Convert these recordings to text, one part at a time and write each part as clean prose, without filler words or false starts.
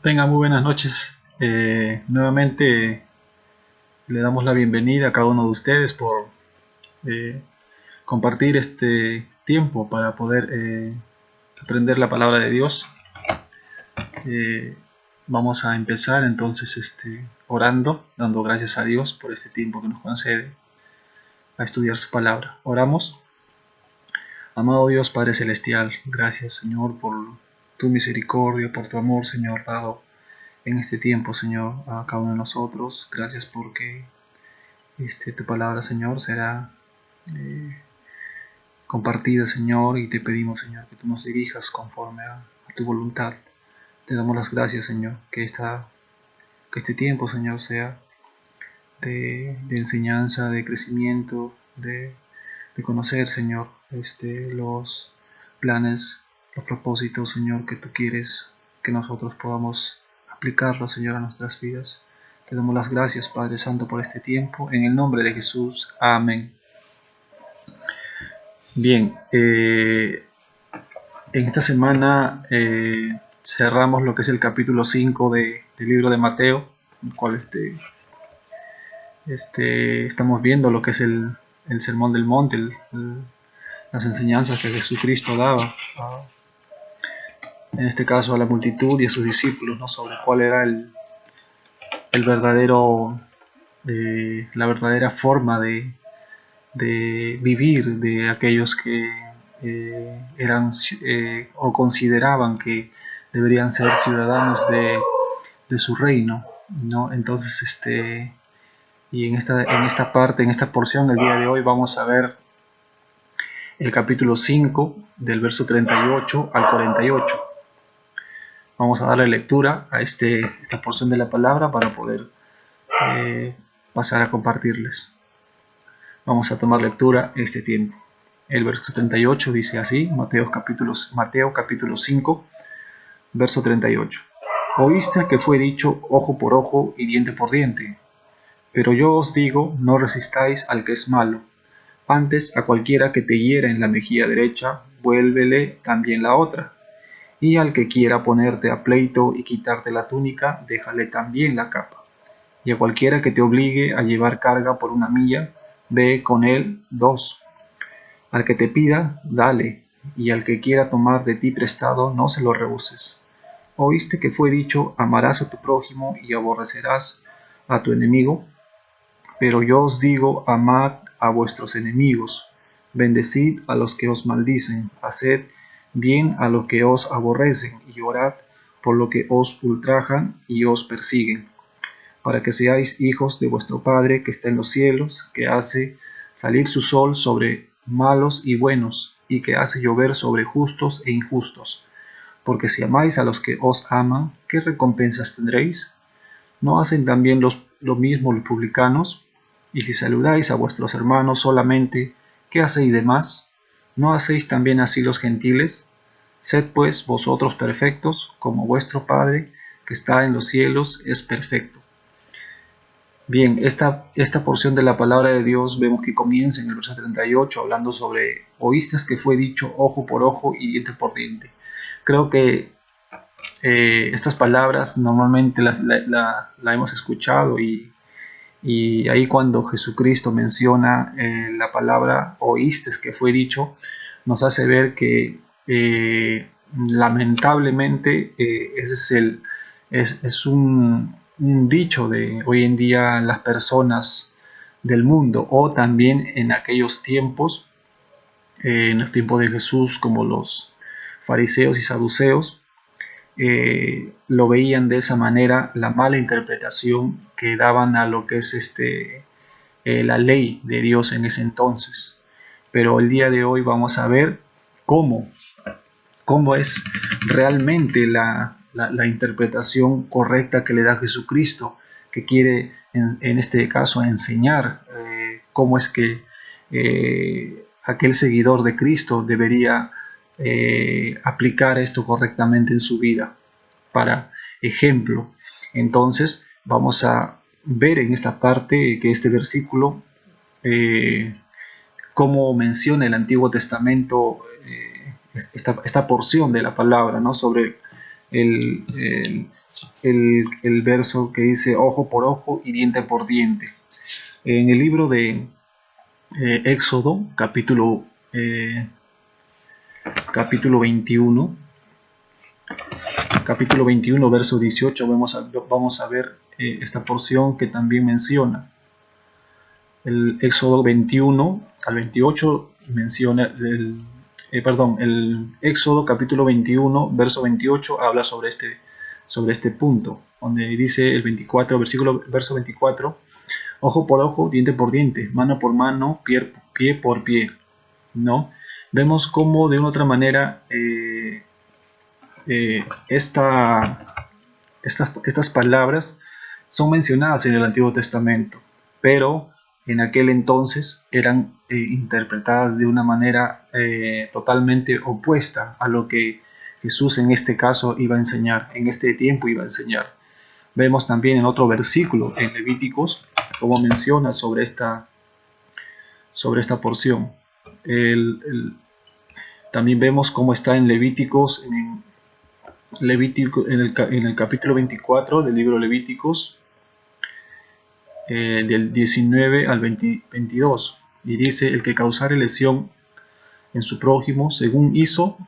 Tenga muy buenas noches. Nuevamente le damos la bienvenida a cada uno de ustedes por eh, compartir este tiempo para poder aprender la palabra de Dios. Eh, Vamos a empezar entonces orando, dando gracias a Dios por este tiempo que nos concede a estudiar su palabra. Oramos. Amado Dios Padre Celestial, gracias Señor por tu misericordia, por tu amor Señor dado en este tiempo Señor a cada uno de nosotros. Gracias porque tu palabra, Señor, será eh, compartida, Señor, y te pedimos, Señor, que tú nos dirijas conforme a tu voluntad. Te damos las gracias, Señor, que este tiempo, Señor, sea de enseñanza, de crecimiento, de conocer, Señor, los planes, los propósitos, Señor, que tú quieres que nosotros podamos aplicarlos, Señor, a nuestras vidas. Te damos las gracias, Padre Santo, por este tiempo. En el nombre de Jesús. Amén. Bien, en esta semana cerramos lo que es el capítulo 5 del libro de Mateo, en el cual estamos viendo lo que es el Sermón del Monte, las enseñanzas que Jesucristo daba, en este caso a la multitud y a sus discípulos, ¿no? Sobre cuál era el verdadero, la verdadera forma de vivir de aquellos que eran o consideraban que deberían ser ciudadanos de su reino, ¿no? Entonces, y en esta parte, en esta porción del día de hoy vamos a ver el capítulo 5 del verso 38 al 48. Vamos a darle lectura a esta porción de la palabra para poder eh, pasar a compartirles. Vamos a tomar lectura en este tiempo. El verso 38 dice así, Mateo capítulo 5, verso 38. Oíste que fue dicho ojo por ojo y diente por diente, pero yo os digo, no resistáis al que es malo. Antes a cualquiera que te hiera en la mejilla derecha, vuélvele también la otra. Y al que quiera ponerte a pleito y quitarte la túnica, déjale también la capa. Y a cualquiera que te obligue a llevar carga por una milla, ve con él 2. Al que te pida, dale, y al que quiera tomar de ti prestado, no se lo rehuses. Oíste que fue dicho, amarás a tu prójimo y aborrecerás a tu enemigo. Pero yo os digo, amad a vuestros enemigos, bendecid a los que os maldicen, haced bien a los que os aborrecen, y orad por lo que os ultrajan y os persiguen, para que seáis hijos de vuestro Padre que está en los cielos, que hace salir su sol sobre malos y buenos, y que hace llover sobre justos e injustos. Porque si amáis a los que os aman, ¿qué recompensas tendréis? ¿No hacen también lo mismo los publicanos? Y si saludáis a vuestros hermanos solamente, ¿qué hacéis de más? ¿No hacéis también así los gentiles? Sed pues vosotros perfectos, como vuestro Padre que está en los cielos es perfecto. Bien, esta porción de la palabra de Dios vemos que comienza en el verso 38 hablando sobre oíste que fue dicho ojo por ojo y diente por diente. Creo que estas palabras normalmente la hemos escuchado y ahí cuando Jesucristo menciona la palabra oíste que fue dicho, nos hace ver que lamentablemente ese es un dicho de hoy en día las personas del mundo o también en aquellos tiempos, en los tiempos de Jesús como los fariseos y saduceos, lo veían de esa manera, la mala interpretación que daban a lo que es la ley de Dios en ese entonces. Pero el día de hoy vamos a ver cómo, cómo es realmente la interpretación correcta que le da Jesucristo, que quiere en este caso enseñar cómo es que aquel seguidor de Cristo debería aplicar esto correctamente en su vida. Para ejemplo, entonces vamos a ver en esta parte que este versículo eh, cómo menciona el Antiguo Testamento esta porción de la palabra, ¿no? Sobre el verso que dice ojo por ojo y diente por diente. En el libro de Éxodo, capítulo 21, verso 18, vamos a ver esta porción que también menciona. El Éxodo 21 al 28 menciona el Éxodo capítulo 21, verso 28 habla sobre este punto, donde dice el 24, verso 24, ojo por ojo, diente por diente, mano por mano, pie por pie, ¿no? Vemos cómo de una otra manera estas palabras son mencionadas en el Antiguo Testamento, pero en aquel entonces eran interpretadas de una manera totalmente opuesta a lo que Jesús en este caso iba a enseñar, en este tiempo iba a enseñar. Vemos también en otro versículo, en Levíticos, cómo menciona sobre esta porción. También vemos cómo está en Levíticos, en el capítulo 24 del libro Levíticos, del 19 al 22, y dice: el que causare lesión en su prójimo, según hizo,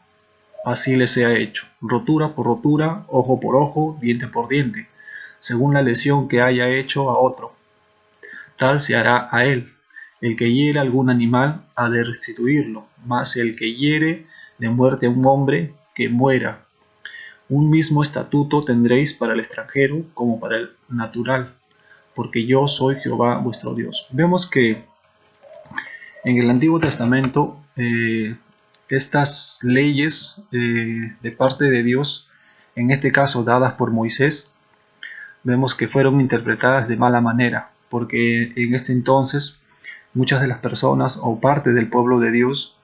así le sea hecho, rotura por rotura, ojo por ojo, diente por diente, según la lesión que haya hecho a otro, tal se hará a él. El que hiere algún animal ha de restituirlo, mas el que hiere de muerte a un hombre, que muera. Un mismo estatuto tendréis para el extranjero como para el natural, porque yo soy Jehová vuestro Dios. Vemos que en el Antiguo Testamento estas leyes de parte de Dios, en este caso dadas por Moisés, vemos que fueron interpretadas de mala manera, porque en este entonces muchas de las personas o parte del pueblo de Dios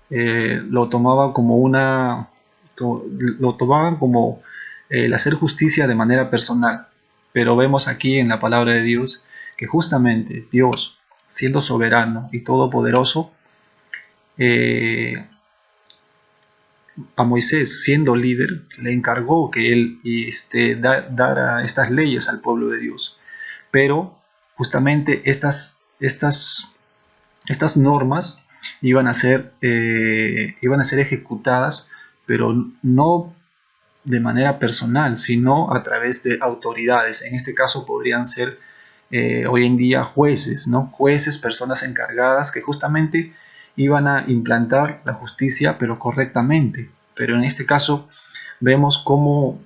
lo tomaban como el hacer justicia de manera personal. Pero vemos aquí en la palabra de Dios que justamente Dios, siendo soberano y todopoderoso, a Moisés, siendo líder, le encargó que él dara estas leyes al pueblo de Dios. Pero justamente estas normas iban a ser ejecutadas, pero no de manera personal, sino a través de autoridades. En este caso podrían ser hoy en día jueces, ¿no? Jueces, personas encargadas que justamente iban a implantar la justicia, pero correctamente. Pero en este caso vemos cómo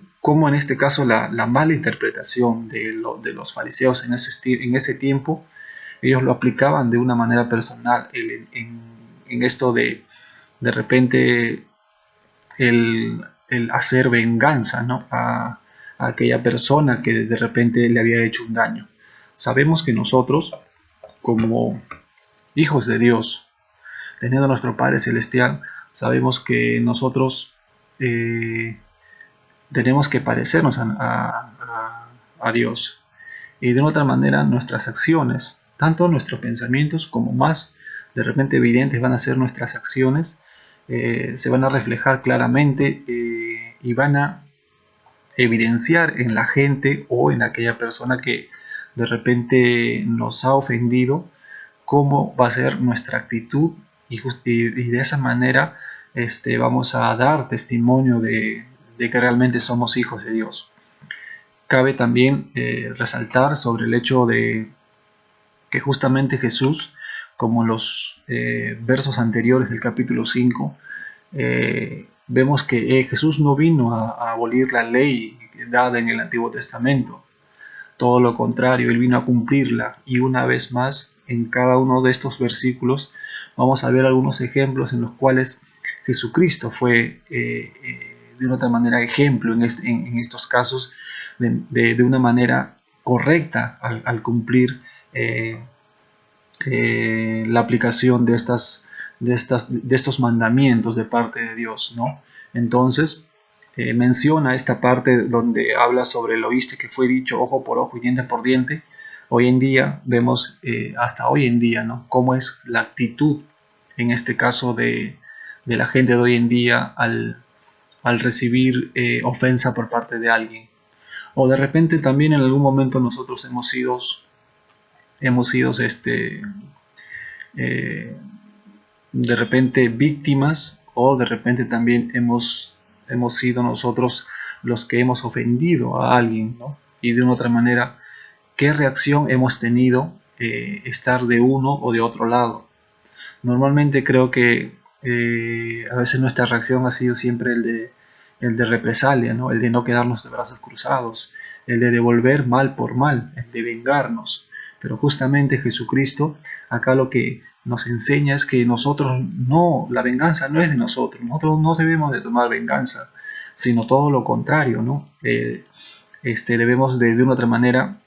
en este caso la mala interpretación de los fariseos en ese tiempo, ellos lo aplicaban de una manera personal en esto de repente el hacer venganza, ¿no? a aquella persona que de repente le había hecho un daño. Sabemos que nosotros, como hijos de Dios, teniendo a nuestro Padre Celestial, sabemos que nosotros tenemos que parecernos a Dios. Y de otra manera, nuestras acciones, tanto nuestros pensamientos como más de repente evidentes van a ser nuestras acciones, se van a reflejar claramente y van a evidenciar en la gente o en aquella persona que de repente nos ha ofendido, cómo va a ser nuestra actitud y de esa manera vamos a dar testimonio de que realmente somos hijos de Dios. Cabe también resaltar sobre el hecho de que justamente Jesús, como los versos anteriores del capítulo 5, vemos que Jesús no vino a abolir la ley dada en el Antiguo Testamento. Todo lo contrario, Él vino a cumplirla. Y una vez más, en cada uno de estos versículos, vamos a ver algunos ejemplos en los cuales Jesucristo fue de una otra manera ejemplo en estos casos, de una manera correcta al cumplir la aplicación de estos mandamientos de parte de Dios, ¿no? Entonces, menciona esta parte donde habla sobre lo oíste que fue dicho ojo por ojo y diente por diente. Hoy en día vemos, hasta hoy en día, ¿no?, cómo es la actitud, en este caso de la gente de hoy en día al recibir ofensa por parte de alguien. O de repente también en algún momento nosotros hemos sido eh, de repente víctimas, o de repente también hemos sido nosotros los que hemos ofendido a alguien, ¿no? Y de una otra manera, ¿qué reacción hemos tenido estar de uno o de otro lado? Normalmente creo que a veces nuestra reacción ha sido siempre el de represalia, ¿no? El de no quedarnos de brazos cruzados, el de devolver mal por mal, el de vengarnos. Pero justamente Jesucristo acá lo que nos enseña es que nosotros no, la venganza no es de nosotros no debemos de tomar venganza, sino todo lo contrario, ¿no? Debemos de una otra manera,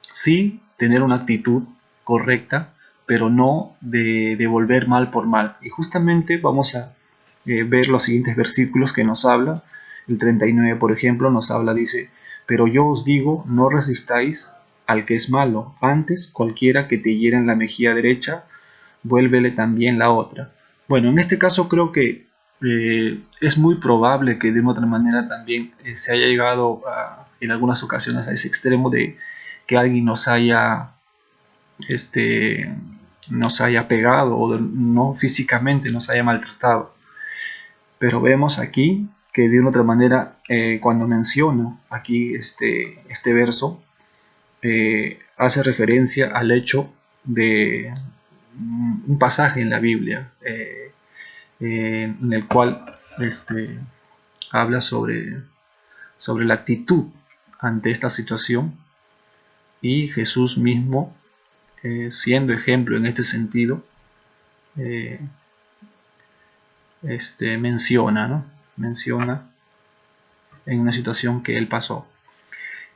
sí, tener una actitud correcta, pero no de devolver mal por mal. Y justamente vamos a ver los siguientes versículos que nos habla. El 39, por ejemplo, nos habla, dice, pero yo os digo, no resistáis al que es malo, antes cualquiera que te hiera en la mejilla derecha, vuélvele también la otra. Bueno, en este caso creo que es muy probable que de una otra manera también se haya llegado en algunas ocasiones a ese extremo de que alguien este, nos haya pegado o no físicamente nos haya maltratado. Pero vemos aquí que de una otra manera, cuando menciono aquí este verso, hace referencia al hecho de un pasaje en la Biblia en el cual habla sobre la actitud ante esta situación, y Jesús mismo, siendo ejemplo en este sentido, eh, menciona, ¿no? Menciona en una situación que él pasó.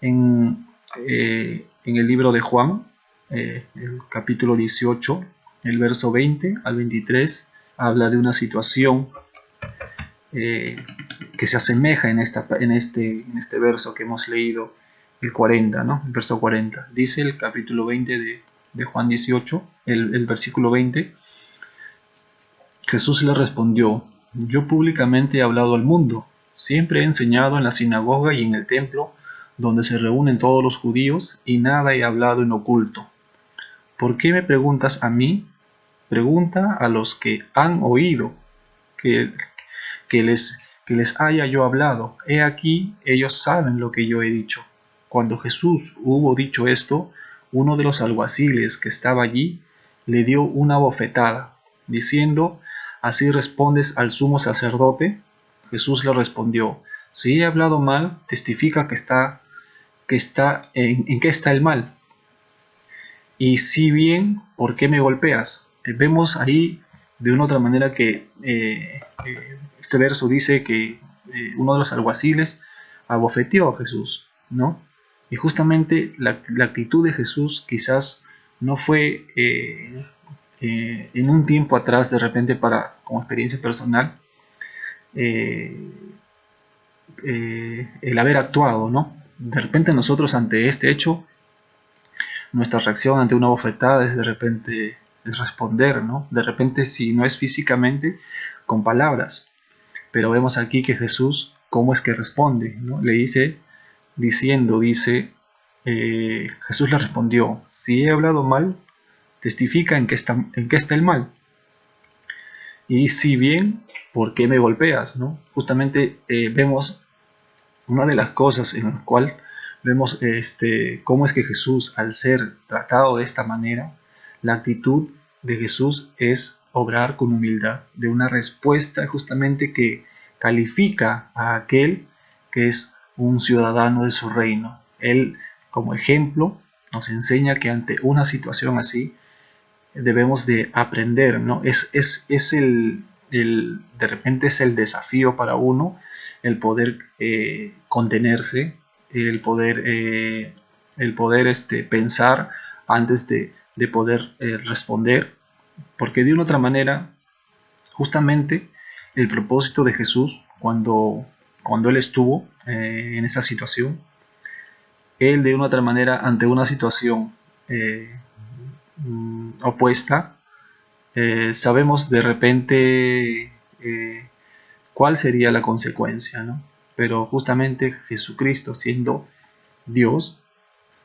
En el libro de Juan, el capítulo 18, el verso 20 al 23, habla de una situación que se asemeja en este verso que hemos leído, el 40, ¿no? El verso 40. Dice el capítulo 20 de Juan 18, el versículo 20, Jesús le respondió, yo públicamente he hablado al mundo, siempre he enseñado en la sinagoga y en el templo, donde se reúnen todos los judíos, y nada he hablado en oculto. ¿Por qué me preguntas a mí? Pregunta a los que han oído que, que les haya yo hablado. He aquí, ellos saben lo que yo he dicho. Cuando Jesús hubo dicho esto, uno de los alguaciles que estaba allí le dio una bofetada, diciendo, ¿así respondes al sumo sacerdote? Jesús le respondió, si he hablado mal, testifica en qué está el mal. Y si bien, ¿por qué me golpeas? Vemos ahí de una otra manera que este verso dice que uno de los alguaciles abofeteó a Jesús, ¿no? Y justamente la actitud de Jesús quizás no fue en un tiempo atrás, de repente como experiencia personal, eh, el haber actuado, ¿no? De repente nosotros ante este hecho, nuestra reacción ante una bofetada es de repente responder, ¿no? De repente, si no es físicamente, con palabras. Pero vemos aquí que Jesús, ¿cómo es que responde? ¿No? Le dice, Jesús le respondió, si he hablado mal, testifica en qué está el mal. Y si bien, ¿por qué me golpeas? ¿No? Justamente vemos una de las cosas en la cual vemos cómo es que Jesús, al ser tratado de esta manera, la actitud de Jesús es obrar con humildad, de una respuesta justamente que califica a aquel que es un ciudadano de su reino. Él, como ejemplo, nos enseña que ante una situación así debemos de aprender, ¿no? De repente es el desafío para uno el poder contenerse, el poder pensar antes de poder responder, porque de una otra manera, justamente el propósito de Jesús cuando él estuvo en esa situación, él de una otra manera ante una situación opuesta, sabemos de repente cuál sería la consecuencia, ¿no? Pero justamente Jesucristo, siendo Dios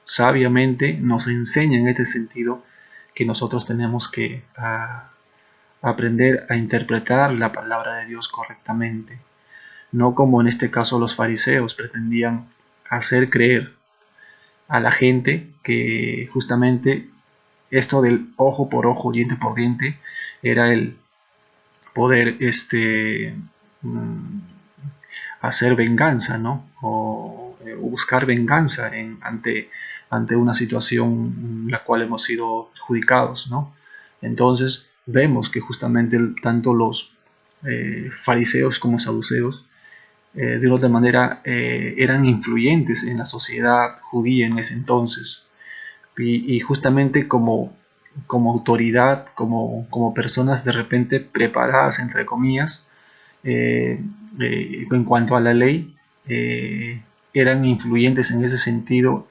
sabiamente nos enseña en este sentido que nosotros tenemos que aprender a interpretar la palabra de Dios correctamente, no como en este caso los fariseos pretendían hacer creer a la gente que justamente esto del ojo por ojo, diente por diente, era el poder hacer venganza, ¿no? O buscar venganza ante una situación en la cual hemos sido perjudicados, ¿no? Entonces vemos que justamente tanto los fariseos como saduceos de otra manera eran influyentes en la sociedad judía en ese entonces y justamente como autoridad, como personas de repente preparadas entre comillas en cuanto a la ley, eran influyentes en ese sentido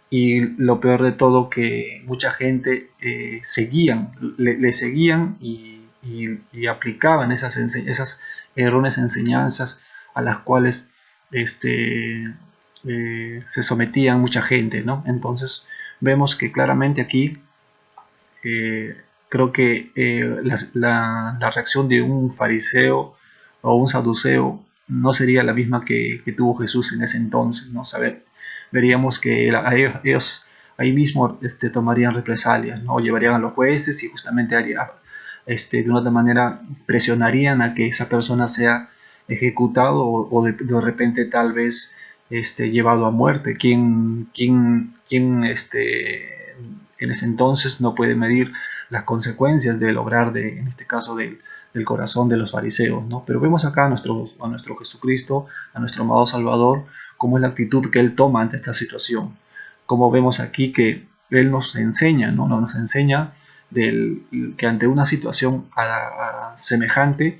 y lo peor de todo que mucha gente le seguían y aplicaban esas erróneas enseñanzas a las cuales se sometían mucha gente, ¿no? Entonces vemos que claramente aquí creo que la reacción de un fariseo o un saduceo no sería la misma que tuvo Jesús en ese entonces, ¿no? Veríamos que ellos ahí mismo tomarían represalias, ¿no? Llevarían a los jueces y justamente de una otra manera presionarían a que esa persona sea ejecutado o de repente tal vez llevado a muerte. ¿Quién en ese entonces no puede medir las consecuencias del obrar en este caso del corazón de los fariseos, ¿no? Pero vemos acá a nuestro Jesucristo, a nuestro amado Salvador, cómo es la actitud que Él toma ante esta situación. Como vemos aquí que Él nos enseña, ¿no? Nos enseña que ante una situación semejante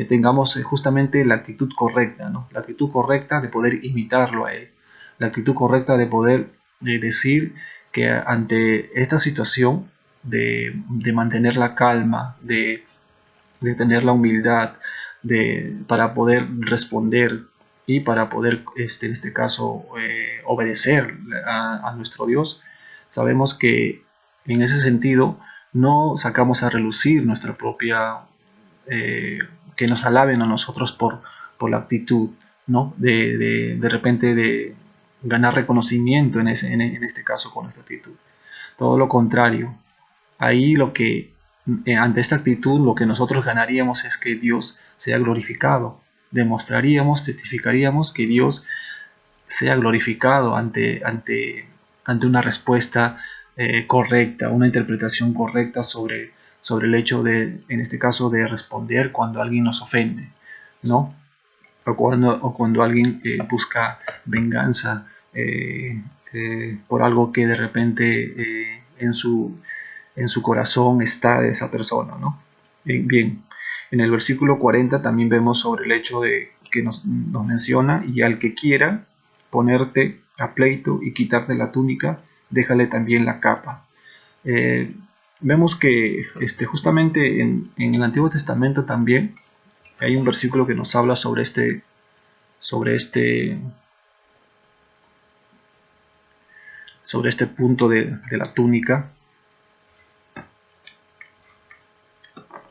tengamos justamente la actitud correcta, ¿no? La actitud correcta de poder imitarlo a Él, la actitud correcta de poder decir que ante esta situación de mantener la calma, de tener la humildad para poder responder y para poder, en este caso, obedecer a nuestro Dios, sabemos que en ese sentido no sacamos a relucir nuestra propia, que nos alaben a nosotros por la actitud, ¿no? De repente de ganar reconocimiento en este caso con nuestra actitud. Todo lo contrario, ahí ante esta actitud, lo que nosotros ganaríamos es que Dios sea glorificado. Demostraríamos, testificaríamos que Dios sea glorificado ante una respuesta correcta, una interpretación correcta sobre el hecho en este caso, de responder cuando alguien nos ofende, ¿no? O cuando alguien busca venganza por algo que de repente en su corazón está de esa persona, ¿no? Bien, en el versículo 40 también vemos sobre el hecho de que nos menciona: y al que quiera ponerte a pleito y quitarte la túnica, déjale también la capa. Eh, Vemos que justamente en el Antiguo Testamento también hay un versículo que nos habla sobre este punto de la túnica.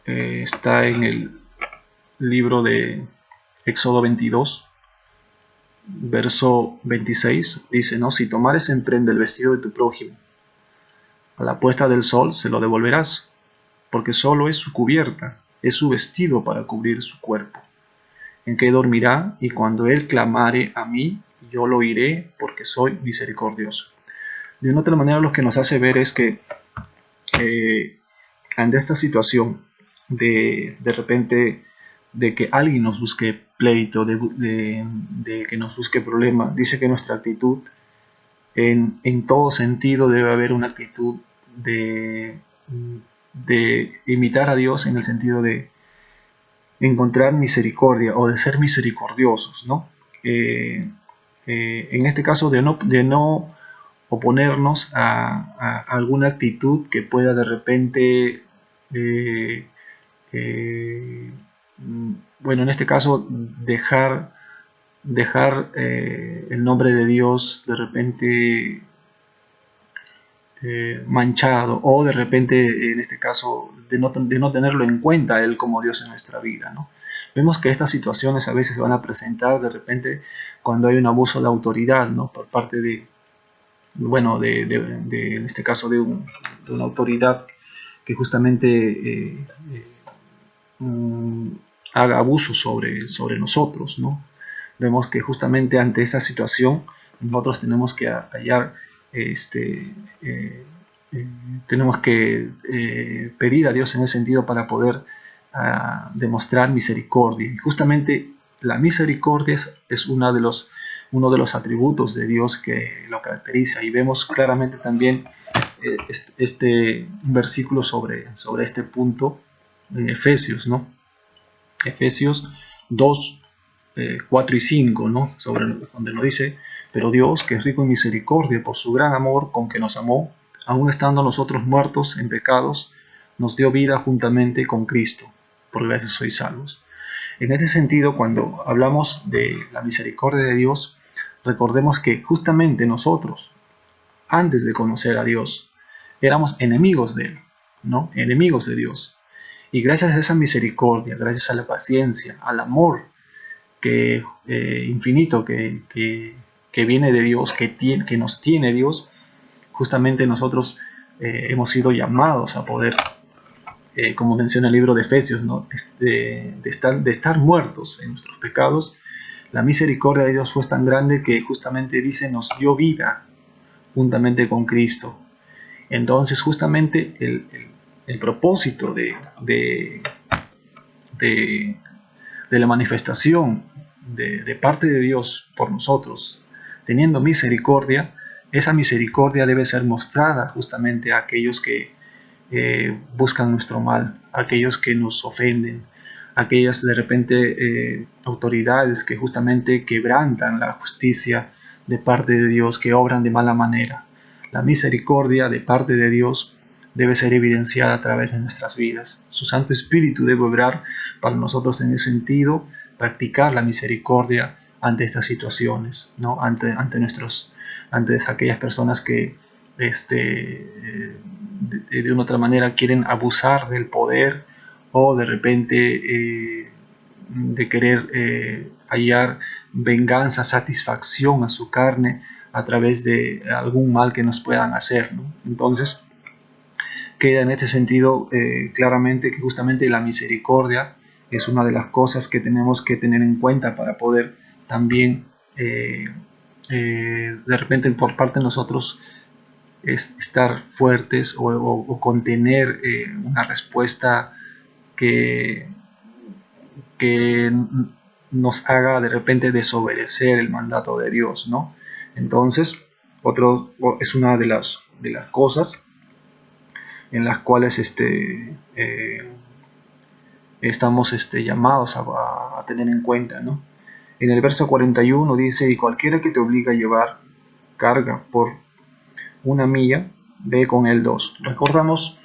Está en el libro de Éxodo 22, verso 26, dice, ¿no? Si tomares en prenda el vestido de tu prójimo, a la puesta del sol se lo devolverás, porque solo es su cubierta, es su vestido para cubrir su cuerpo. En qué dormirá, y cuando él clamare a mí, yo lo oiré, porque soy misericordioso. De una otra manera, lo que nos hace ver es que ante esta situación de repente de que alguien nos busque pleito, de que nos busque problema, dice que nuestra actitud en todo sentido debe haber una actitud de imitar a Dios, en el sentido de encontrar misericordia o de ser misericordiosos, ¿no? En este caso de no oponernos a alguna actitud que pueda de repente bueno, en este caso dejar dejar el nombre de Dios de repente manchado, o de repente, en este caso, de no tenerlo en cuenta Él como Dios en nuestra vida, ¿no? Vemos que estas situaciones a veces se van a presentar de repente cuando hay un abuso de autoridad, ¿no? Por parte de, bueno, en este caso de una autoridad que justamente mm, haga abuso sobre nosotros, ¿no? Vemos que justamente ante esa situación nosotros tenemos que hallar, este, eh, eh, tenemos que pedir a Dios en ese sentido para poder demostrar misericordia. Y justamente la misericordia es uno de los atributos de Dios que lo caracteriza, y vemos claramente también este versículo sobre este punto en Efesios, ¿no? Efesios 2, 4 y 5, ¿no? Donde nos dice: pero Dios, que es rico en misericordia por su gran amor con que nos amó, aun estando nosotros muertos en pecados, nos dio vida juntamente con Cristo. Por gracia sois salvos. En este sentido, cuando hablamos de la misericordia de Dios, recordemos que justamente nosotros, antes de conocer a Dios, éramos enemigos de Él, ¿no? Enemigos de Dios. Y gracias a esa misericordia, gracias a la paciencia, al amor infinito que viene de Dios, que nos tiene Dios, justamente nosotros hemos sido llamados a poder, como menciona el libro de Efesios, ¿no? De estar muertos en nuestros pecados. La misericordia de Dios fue tan grande que justamente dice: nos dio vida juntamente con Cristo. Entonces justamente el propósito de, de la manifestación de parte de Dios por nosotros, teniendo misericordia, esa misericordia debe ser mostrada justamente a aquellos que buscan nuestro mal, a aquellos que nos ofenden, a aquellas de repente autoridades que justamente quebrantan la justicia de parte de Dios, que obran de mala manera. La misericordia de parte de Dios debe ser evidenciada a través de nuestras vidas. Su Santo Espíritu debe obrar para nosotros en ese sentido, practicar la misericordia ante estas situaciones, ¿no? ante aquellas personas que de una otra manera quieren abusar del poder, o de repente de querer hallar venganza, satisfacción a su carne a través de algún mal que nos puedan hacer, ¿no? Entonces, queda en este sentido claramente que justamente la misericordia es una de las cosas que tenemos que tener en cuenta para poder también de repente por parte de nosotros estar fuertes o contener una respuesta que, que nos haga de repente desobedecer el mandato de Dios, ¿no? Entonces, es una de las cosas en las cuales estamos llamados a tener en cuenta, ¿no? En el verso 41 dice: y cualquiera que te obliga a llevar carga por una milla, ve con él dos. Recordamos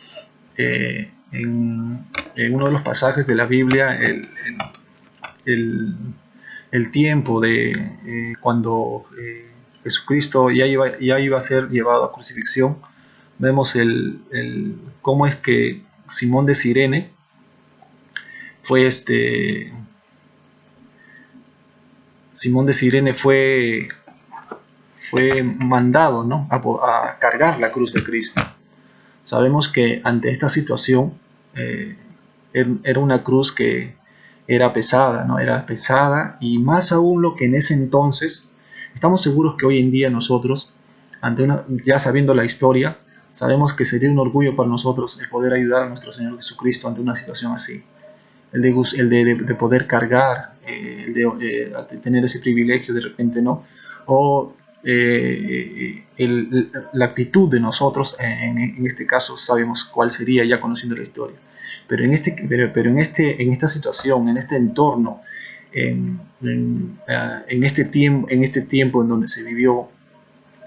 en uno de los pasajes de la Biblia el, el tiempo de cuando Jesucristo ya iba a ser llevado a crucifixión. Vemos cómo es que Simón de Cirene fue Simón de Cirene fue mandado, ¿no? a cargar la cruz de Cristo. Sabemos que ante esta situación era una cruz que era pesada, ¿no? Era pesada, y más aún lo que en ese entonces, estamos seguros que hoy en día nosotros, ya sabiendo la historia, sabemos que sería un orgullo para nosotros el poder ayudar a nuestro Señor Jesucristo ante una situación así. De poder cargar, de tener ese privilegio de repente, ¿no? O la actitud de nosotros, en este caso sabemos cuál sería ya conociendo la historia. Pero en esta situación, en este entorno, en este tiempo en donde se vivió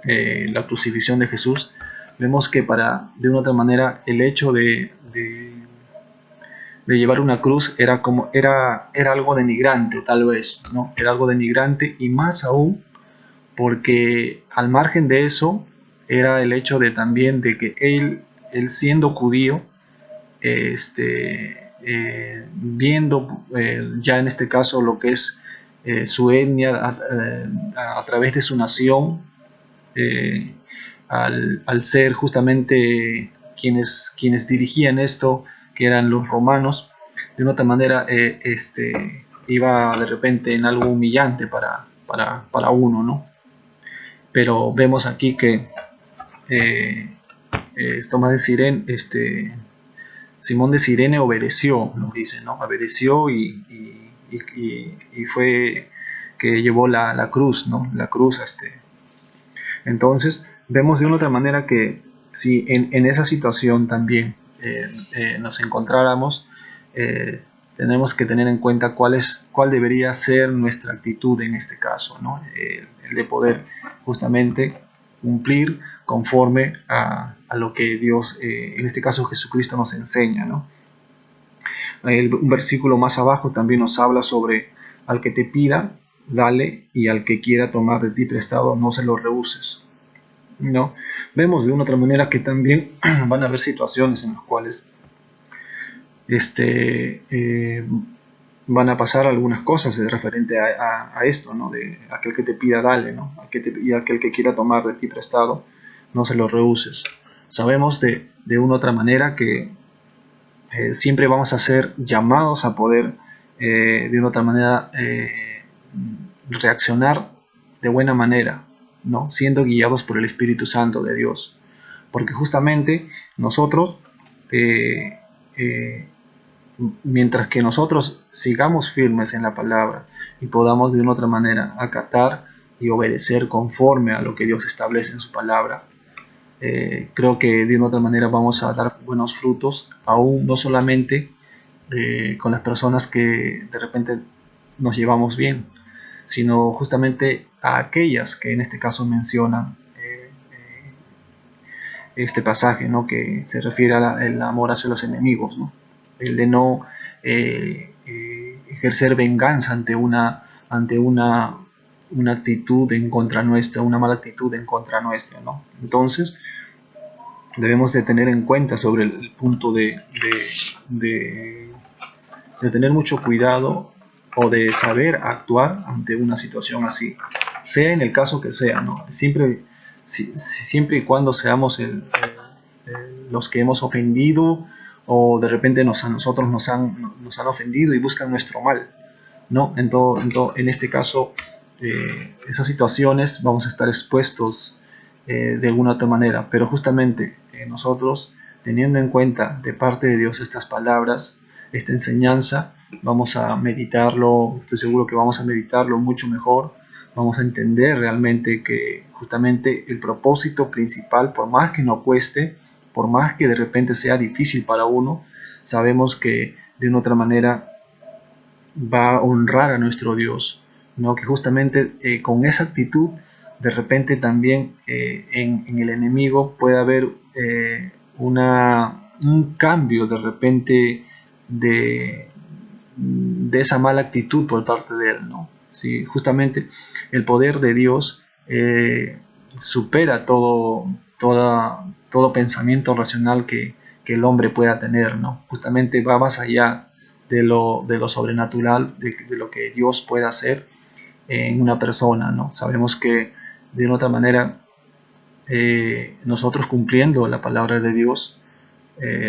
la crucifixión de Jesús, vemos que de una otra manera el hecho de llevar una cruz era algo denigrante, tal vez, ¿no? Era algo denigrante, y más aún porque al margen de eso era el hecho de también de que él siendo judío, viendo ya en este caso lo que es su etnia a través de su nación, eh, al ser justamente quienes dirigían esto, que eran los romanos, de una otra manera iba de repente en algo humillante para uno, ¿no? Pero vemos aquí que eh, Tomás de Sirene, Simón de Sirene obedeció, nos dice, ¿no? Obedeció y fue que llevó la cruz, ¿no? La cruz. Entonces, vemos de una otra manera que si en esa situación también nos encontráramos, eh, tenemos que tener en cuenta cuál debería ser nuestra actitud en este caso, ¿no? El de poder justamente cumplir conforme a lo que Dios, en este caso Jesucristo, nos enseña, ¿no? Un versículo más abajo también nos habla sobre al que te pida, dale, y al que quiera tomar de ti prestado, no se lo rehuses, ¿no? Vemos de una otra manera que también van a haber situaciones en las cuales eh, van a pasar algunas cosas de referente a esto, ¿no? De aquel que te pida, dale, ¿no? Y aquel que quiera tomar de ti prestado, no se lo rehuses. Sabemos de una otra manera que siempre vamos a ser llamados a poder de una otra manera reaccionar de buena manera, ¿no? Siendo guiados por el Espíritu Santo de Dios, porque justamente nosotros eh, eh, mientras que nosotros sigamos firmes en la palabra y podamos de una otra manera acatar y obedecer conforme a lo que Dios establece en su palabra, creo que de una otra manera vamos a dar buenos frutos, aún no solamente con las personas que de repente nos llevamos bien, sino justamente a aquellas que en este caso mencionan este pasaje, ¿no? Que se refiere al amor hacia los enemigos, ¿no? El de no ejercer venganza ante una actitud en contra nuestra, una mala actitud en contra nuestra, ¿no? Entonces, debemos de tener en cuenta sobre el punto de tener mucho cuidado o de saber actuar ante una situación así, sea en el caso que sea, ¿no? Siempre y cuando seamos los que hemos ofendido, o de repente a nosotros nos han ofendido y buscan nuestro mal, ¿no? En este caso, esas situaciones vamos a estar expuestos de alguna otra manera, pero justamente nosotros, teniendo en cuenta de parte de Dios estas palabras, esta enseñanza, vamos a meditarlo, estoy seguro que vamos a meditarlo mucho mejor, vamos a entender realmente que justamente el propósito principal, por más que no cueste, por más que de repente sea difícil para uno, sabemos que de una otra manera va a honrar a nuestro Dios, ¿no? Que justamente con esa actitud de repente también en el enemigo puede haber un cambio de repente de esa mala actitud por parte de él, ¿no? Sí, justamente el poder de Dios supera todo pensamiento racional que el hombre pueda tener, ¿no? Justamente va más allá de lo sobrenatural, de lo que Dios puede hacer en una persona, ¿no? Sabemos que de una otra manera nosotros cumpliendo la palabra de Dios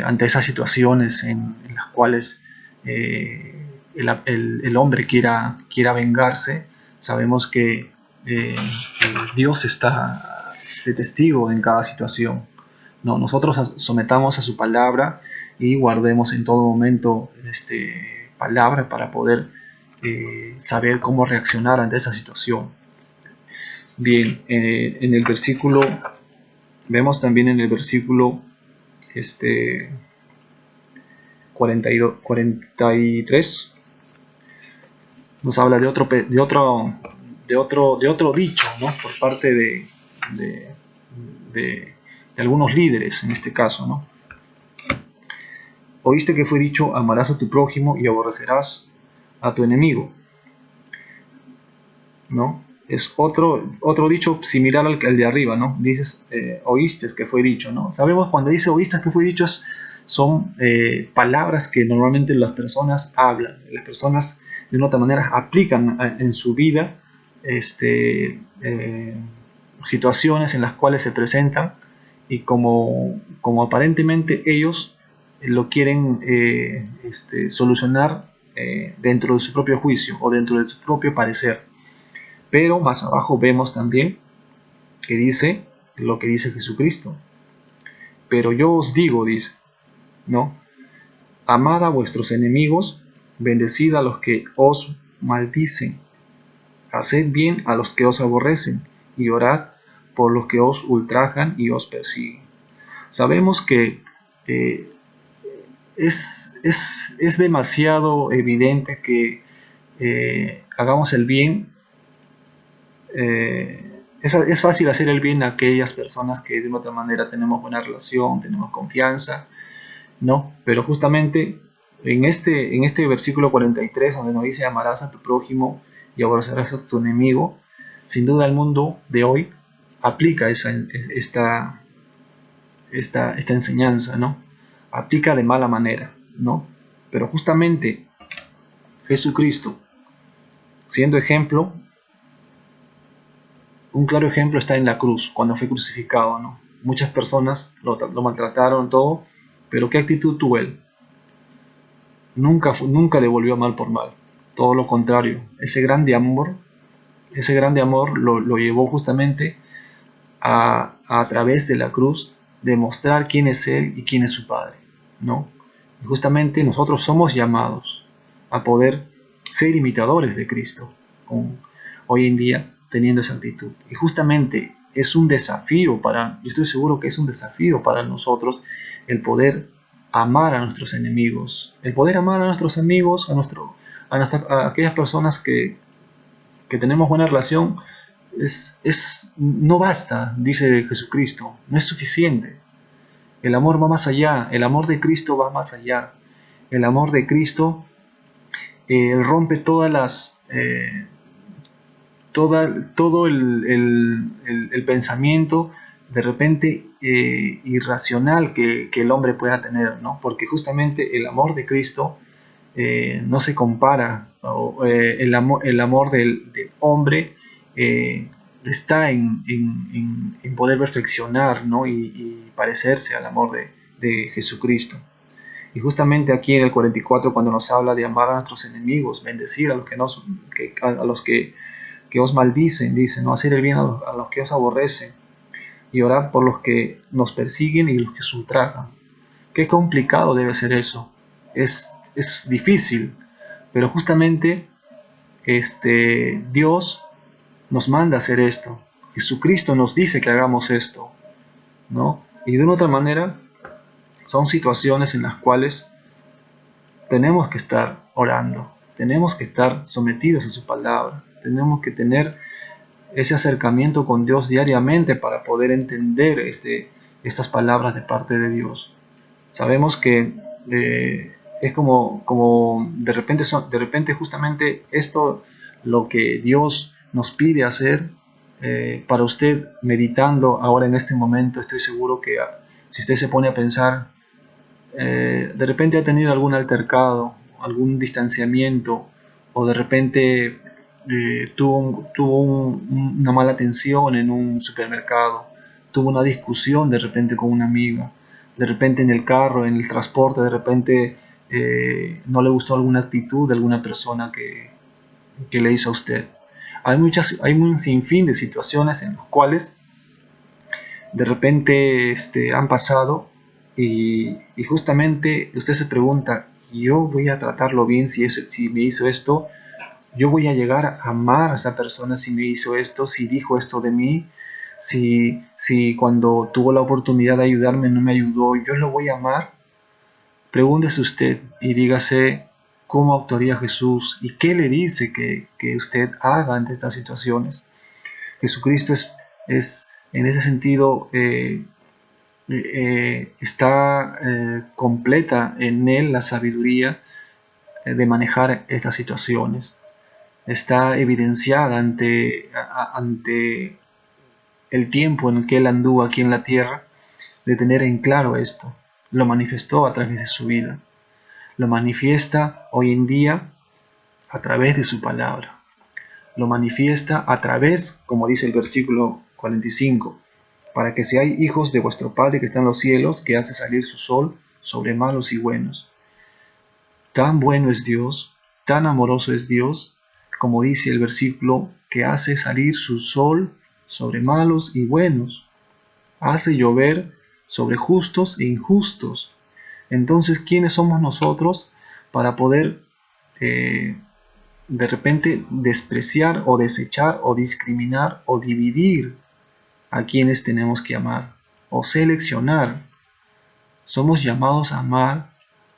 ante esas situaciones en las cuales el hombre quiera vengarse, sabemos que Dios está de testigo en cada situación, ¿no? Nosotros sometamos a su palabra y guardemos en todo momento palabra para poder saber cómo reaccionar ante esa situación. Bien, en el versículo, vemos también en el versículo 43, nos habla de otro dicho, ¿no? Por parte de, de algunos líderes en este caso, ¿no? Oíste que fue dicho, amarás a tu prójimo y aborrecerás a tu enemigo, ¿no? Es otro dicho similar al de arriba, ¿no? Dices, oíste que fue dicho, ¿no? Sabemos cuando dice oíste que fue dicho, son palabras que normalmente las personas hablan, las personas de una otra manera aplican en su vida situaciones en las cuales se presentan y como aparentemente ellos lo quieren solucionar dentro de su propio juicio o dentro de su propio parecer. Pero más abajo vemos también que dice lo que dice Jesucristo. Pero yo os digo, dice, ¿no? Amad a vuestros enemigos, bendecid a los que os maldicen, haced bien a los que os aborrecen y orad por los que os ultrajan y os persiguen. Sabemos que es demasiado evidente que hagamos el bien. Es fácil hacer el bien a aquellas personas que de una otra manera tenemos buena relación, tenemos confianza, ¿no? Pero justamente en este versículo 43, donde nos dice amarás a tu prójimo y aborrecerás a tu enemigo, sin duda el mundo de hoy aplica esta enseñanza, ¿no? Aplica de mala manera, ¿no? Pero justamente Jesucristo, siendo ejemplo, un claro ejemplo está en la cruz, cuando fue crucificado, ¿no? Muchas personas lo maltrataron, todo, pero ¿qué actitud tuvo él? Nunca devolvió mal por mal, todo lo contrario, ese grande amor lo llevó justamente a través de la cruz, demostrar quién es él y quién es su Padre, ¿no? Y justamente nosotros somos llamados a poder ser imitadores de Cristo, hoy en día teniendo esa actitud. Y justamente es un desafío yo estoy seguro que es un desafío para nosotros el poder amar a nuestros enemigos, el poder amar a nuestros amigos, a aquellas personas que tenemos buena relación. No basta, dice Jesucristo, no es suficiente. El amor va más allá, el amor de Cristo va más allá. El amor de Cristo rompe todo el pensamiento de repente irracional que el hombre pueda tener, ¿no? Porque justamente el amor de Cristo no se compara, el amor del hombre está en poder perfeccionar, ¿no? y parecerse al amor de Jesucristo. Y justamente aquí en el 44, cuando nos habla de amar a nuestros enemigos, bendecir a los que os maldicen, dice, no hacer el bien a los que os aborrecen y orar por los que nos persiguen y los que os ultrajan. Qué complicado debe ser eso. Es difícil, pero justamente Dios nos manda a hacer esto. Jesucristo nos dice que hagamos esto, ¿no? Y de una otra manera, son situaciones en las cuales tenemos que estar orando, tenemos que estar sometidos a su palabra, tenemos que tener ese acercamiento con Dios diariamente para poder entender estas palabras de parte de Dios. Sabemos que es como de repente justamente esto lo que Dios nos pide hacer. Para usted meditando ahora en este momento, estoy seguro que si usted se pone a pensar, de repente ha tenido algún altercado, algún distanciamiento, o de repente tuvo una mala atención en un supermercado, tuvo una discusión de repente con una amiga, de repente en el carro, en el transporte, de repente no le gustó alguna actitud de alguna persona que le hizo a usted. Hay un sinfín de situaciones en las cuales de repente han pasado y justamente usted se pregunta, yo voy a tratarlo bien si me hizo esto, yo voy a llegar a amar a esa persona si me hizo esto, si dijo esto de mí, si cuando tuvo la oportunidad de ayudarme no me ayudó, yo lo voy a amar. Pregúntese usted y dígase cómo actuaría Jesús y qué le dice que usted haga ante estas situaciones. Jesucristo es en ese sentido está completa en él la sabiduría de manejar estas situaciones. Está evidenciada ante el tiempo en que él anduvo aquí en la tierra, de tener en claro esto. Lo manifestó a través de su vida. Lo manifiesta hoy en día a través de su palabra. Lo manifiesta a través, como dice el versículo 45, para que seáis hijos de vuestro Padre que está en los cielos, que hace salir su sol sobre malos y buenos. Tan bueno es Dios, tan amoroso es Dios, como dice el versículo, que hace salir su sol sobre malos y buenos, hace llover sobre justos e injustos. Entonces, ¿quiénes somos nosotros para poder de repente despreciar o desechar o discriminar o dividir a quienes tenemos que amar o seleccionar? Somos llamados a amar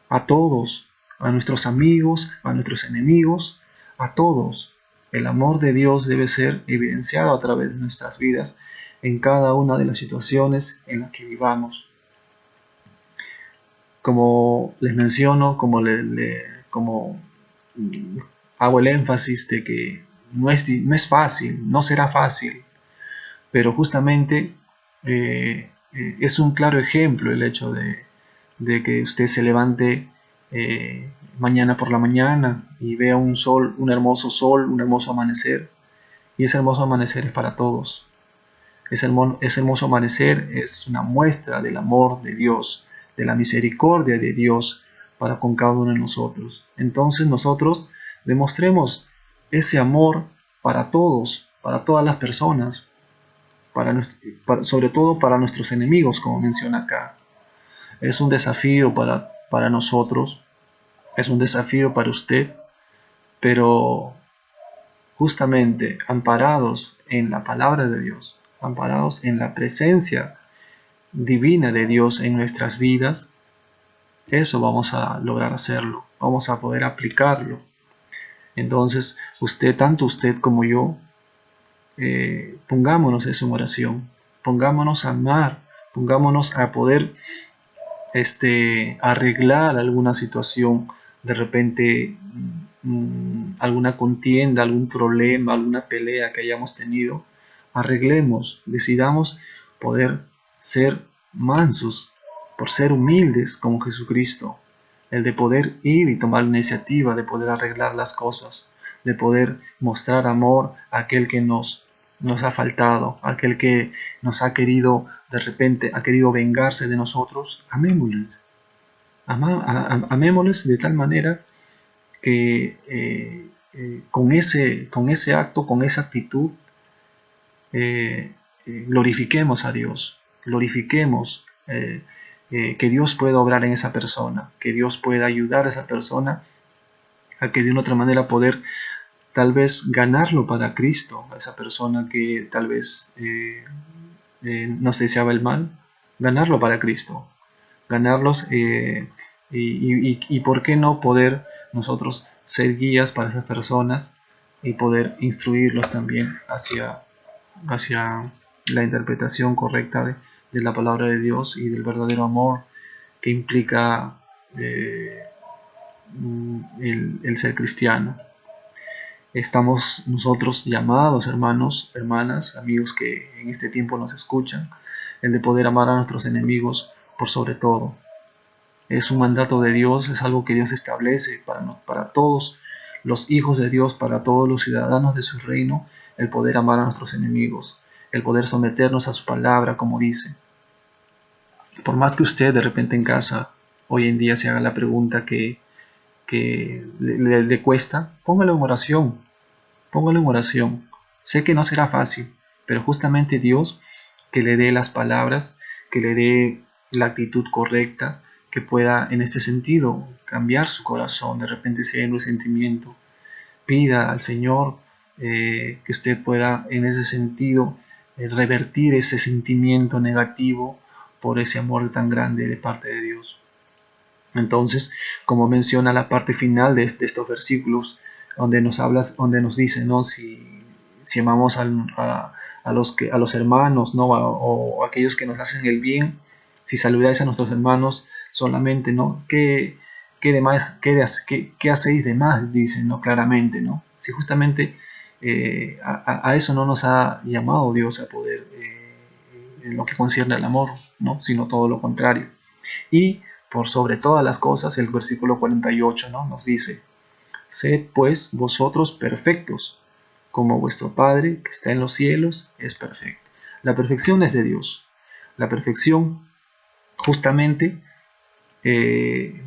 a todos, a nuestros amigos, a nuestros enemigos, a todos. El amor de Dios debe ser evidenciado a través de nuestras vidas en cada una de las situaciones en las que vivamos. Como les menciono, como hago el énfasis de que no es fácil, no será fácil, pero justamente es un claro ejemplo el hecho de que usted se levante mañana por la mañana y vea un sol, un hermoso amanecer, y ese hermoso amanecer es para todos. Ese hermoso amanecer es una muestra del amor de Dios, de la misericordia de Dios para con cada uno de nosotros. Entonces nosotros demostremos ese amor para todos, para todas las personas, sobre todo para nuestros enemigos, como menciona acá. Es un desafío para nosotros, es un desafío para usted, pero justamente amparados en la palabra de Dios, amparados en la presencia divina de Dios en nuestras vidas, eso vamos a lograr hacerlo, vamos a poder aplicarlo. Entonces, tanto usted como yo, pongámonos eso en oración, pongámonos a amar, pongámonos a poder arreglar alguna situación, de repente alguna contienda, algún problema, alguna pelea que hayamos tenido, arreglemos, decidamos poder ser mansos, por ser humildes como Jesucristo, el de poder ir y tomar la iniciativa, de poder arreglar las cosas, de poder mostrar amor a aquel que nos ha faltado, aquel que nos ha querido, de repente, ha querido vengarse de nosotros. Amémosles, amémosles de tal manera que con ese acto, con esa actitud, glorifiquemos a Dios, glorifiquemos que Dios pueda obrar en esa persona, que Dios pueda ayudar a esa persona a que de una otra manera poder tal vez ganarlo para Cristo, a esa persona que tal vez nos deseaba el mal, ganarlo para Cristo, ganarlos y por qué no poder nosotros ser guías para esas personas y poder instruirlos también hacia la interpretación correcta de la palabra de Dios y del verdadero amor que implica el ser cristiano. Estamos nosotros llamados, hermanos, hermanas, amigos que en este tiempo nos escuchan, el de poder amar a nuestros enemigos por sobre todo. Es un mandato de Dios, es algo que Dios establece para todos los hijos de Dios, para todos los ciudadanos de su reino, el poder amar a nuestros enemigos, el poder someternos a su palabra, como dice. Por más que usted de repente en casa hoy en día se haga la pregunta que le cuesta, póngalo en oración, póngalo en oración. Sé que no será fácil, pero justamente Dios que le dé las palabras, que le dé la actitud correcta, que pueda en este sentido cambiar su corazón, de repente si hay un resentimiento, pida al Señor que usted pueda en ese sentido revertir ese sentimiento negativo por ese amor tan grande de parte de Dios. Entonces, como menciona la parte final de estos versículos, donde nos dice, ¿no? Si amamos a los hermanos, ¿no? O aquellos que nos hacen el bien, si saludáis a nuestros hermanos solamente, ¿no? ¿Qué hacéis de más? Dicen, ¿no? Claramente, ¿no? Si justamente a eso no nos ha llamado Dios a poder, en lo que concierne al amor, ¿no? Sino todo lo contrario. Y por sobre todas las cosas, el versículo 48, ¿no? Nos dice: sed pues vosotros perfectos, como vuestro Padre que está en los cielos es perfecto. La perfección es de Dios. La perfección justamente eh,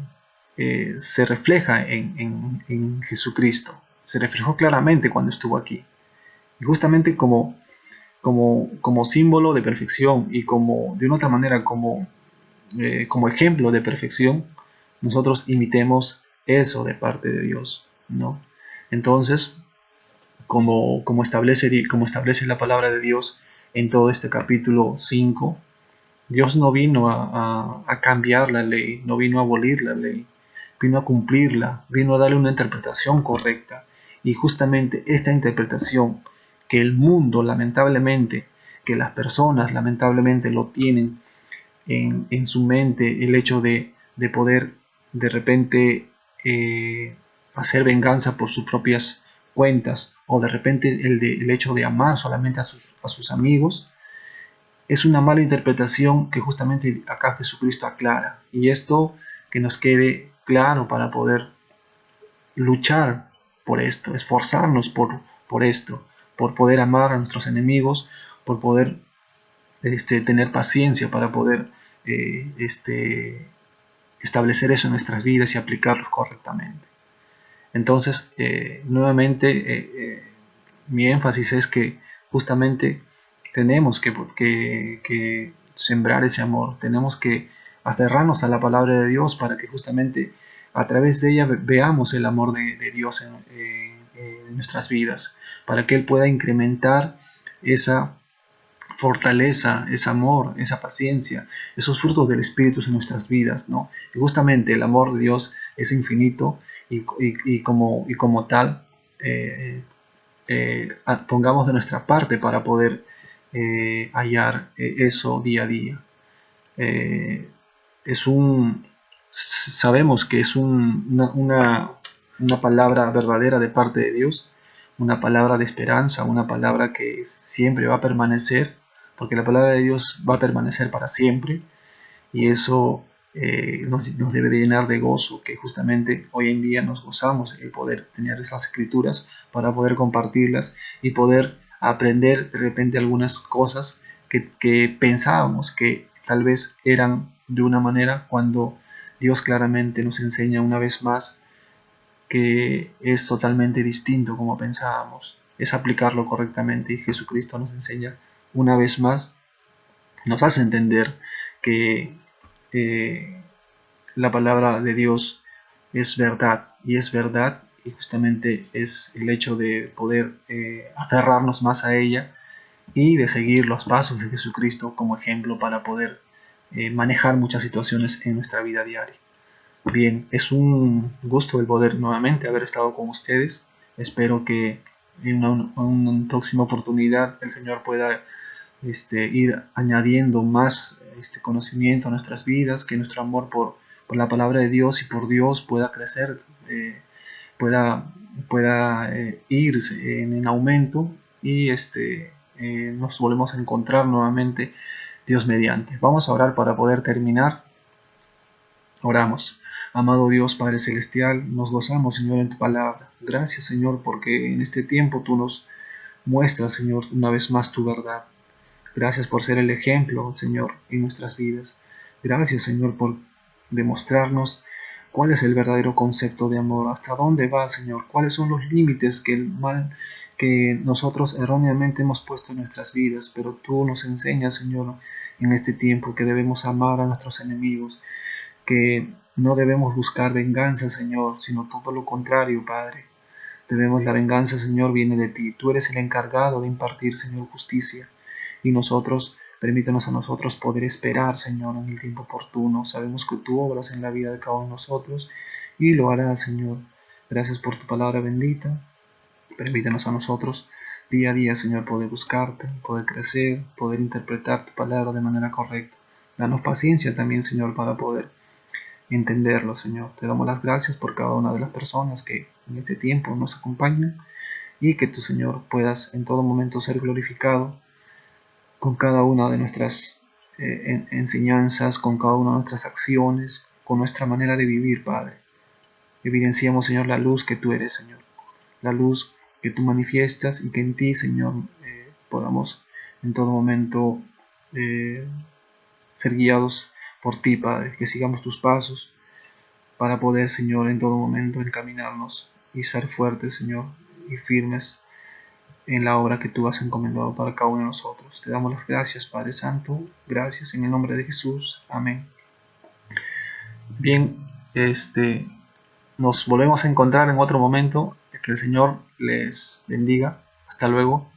se refleja en Jesucristo. Se reflejó claramente cuando estuvo aquí. Y justamente como símbolo de perfección y como, de una otra manera, como ejemplo de perfección, nosotros imitemos eso de parte de Dios, ¿no? Entonces, como establece la palabra de Dios en todo este capítulo 5, Dios no vino a cambiar la ley, no vino a abolir la ley, vino a cumplirla, vino a darle una interpretación correcta. Y justamente esta interpretación que el mundo lamentablemente, que las personas lamentablemente lo tienen en su mente, el hecho de poder de repente hacer venganza por sus propias cuentas, o de repente el hecho de amar solamente a sus amigos, es una mala interpretación que justamente acá Jesucristo aclara. Y esto que nos quede claro para poder luchar por esto, esforzarnos por esto, por poder amar a nuestros enemigos, por poder tener paciencia para poder establecer eso en nuestras vidas y aplicarlos correctamente. Entonces, nuevamente, mi énfasis es que justamente tenemos que sembrar ese amor, tenemos que aferrarnos a la palabra de Dios para que justamente a través de ella veamos el amor de Dios en nuestras vidas, para que Él pueda incrementar esa fortaleza, ese amor, esa paciencia, esos frutos del Espíritu en nuestras vidas, ¿no? Y justamente el amor de Dios es infinito y como tal, pongamos de nuestra parte para poder hallar eso día a día. Eh, sabemos que es una palabra verdadera de parte de Dios, una palabra de esperanza, una palabra que siempre va a permanecer, porque la palabra de Dios va a permanecer para siempre, y eso nos debe de llenar de gozo, que justamente hoy en día nos gozamos el poder tener esas escrituras para poder compartirlas y poder aprender de repente algunas cosas que pensábamos que tal vez eran de una manera, cuando Dios claramente nos enseña una vez más que es totalmente distinto como pensábamos. Es aplicarlo correctamente, y Jesucristo nos enseña una vez más, nos hace entender que eh, la palabra de Dios es verdad, y es verdad, y justamente es el hecho de poder aferrarnos más a ella y de seguir los pasos de Jesucristo como ejemplo para poder manejar muchas situaciones en nuestra vida diaria. Bien, es un gusto el poder nuevamente haber estado con ustedes. Espero que en una próxima oportunidad el Señor pueda ir añadiendo más conocimiento a nuestras vidas, que nuestro amor por la palabra de Dios y por Dios pueda crecer, pueda, pueda ir en aumento, y nos volvemos a encontrar nuevamente, Dios mediante. Vamos a orar para poder terminar. Oramos. Amado Dios, Padre Celestial, nos gozamos, Señor, en tu palabra. Gracias, Señor, porque en este tiempo tú nos muestras, Señor, una vez más tu verdad. Gracias por ser el ejemplo, Señor, en nuestras vidas. Gracias, Señor, por demostrarnos cuál es el verdadero concepto de amor, hasta dónde va, Señor, cuáles son los límites que nosotros erróneamente hemos puesto en nuestras vidas, pero tú nos enseñas, Señor, en este tiempo, que debemos amar a nuestros enemigos, que no debemos buscar venganza, Señor, sino todo lo contrario, Padre. La venganza, Señor, viene de ti. Tú eres el encargado de impartir, Señor, justicia. Y permítanos a nosotros poder esperar, Señor, en el tiempo oportuno. Sabemos que tú obras en la vida de cada uno de nosotros y lo harás, Señor. Gracias por tu palabra bendita. Permítanos a nosotros día a día, Señor, poder buscarte, poder crecer, poder interpretar tu palabra de manera correcta. Danos paciencia también, Señor, para poder entenderlo, Señor. Te damos las gracias por cada una de las personas que en este tiempo nos acompañan y que tu, Señor, puedas en todo momento ser glorificado con cada una de nuestras enseñanzas, con cada una de nuestras acciones, con nuestra manera de vivir, Padre. Evidenciamos, Señor, la luz que tú eres, Señor, la luz que tú manifiestas y que en ti, Señor, podamos en todo momento ser guiados por ti, Padre, que sigamos tus pasos para poder, Señor, en todo momento encaminarnos y ser fuertes, Señor, y firmes en la obra que tú has encomendado para cada uno de nosotros. Te damos las gracias, Padre Santo, gracias en el nombre de Jesús. Amén. Bien, nos volvemos a encontrar en otro momento. Que el Señor les bendiga. Hasta luego.